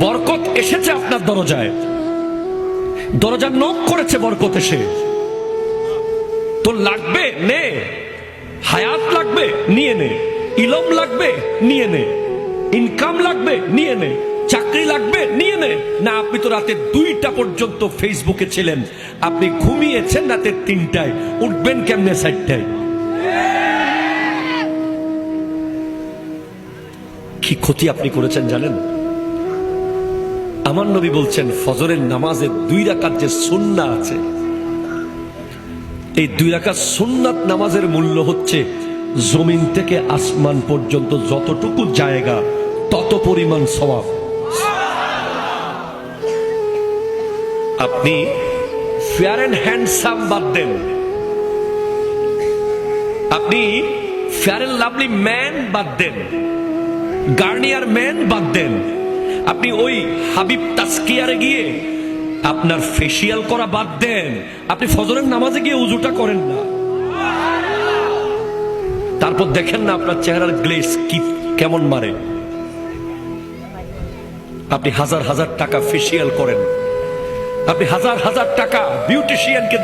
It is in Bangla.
বরকত এসেছে আপনার দরজায়, দরজা নক করেছে বরকত এসে। তো লাগবে নে, হায়াত লাগবে নিয়ে নে, ইলম লাগবে নিয়ে নে, ইনকাম লাগবে নিয়ে নে, চাকরি লাগবে নিয়ে নে। না, আপনি তো রাতে 2টা পর্যন্ত ফেসবুকে ছিলেন, আপনি ঘুমিয়েছেন রাতে 3টায়, উঠবেন কেমনে 4টায়? কি ক্ষতি আপনি করেছেন জানেন? আমার নবী বলছেন ফজরের নামাজে 2 রাকাত যে সুন্নাত আছে, এই 2 রাকাত সুন্নাত নামাজের মূল্য হচ্ছে জমিন থেকে আসমান পর্যন্ত যতটুকু জায়গা তত পরিমাণ সওয়াব। আপনি ফেয়ার এন্ড হ্যান্ডসাম বাদ দেন, আপনি ফেয়ার এন্ড লাভলি ম্যান বাদ দেন, গার্নিয়ার ম্যান বাদ দেন, আপনি ওই হাবিব তাসকিয়ারে গিয়ে আপনার ফেসিয়াল করা বাদ দেন, আপনি ফজরের নামাজে গিয়ে উজুটা করেন না। তারপর দেখেন না আপনার চেহারার গ্লেজ কি কেমন মারে। আপনি হাজার হাজার টাকা ফেসিয়াল করেন, আপনি হাজার হাজার টাকা বিউটিশিয়ানকে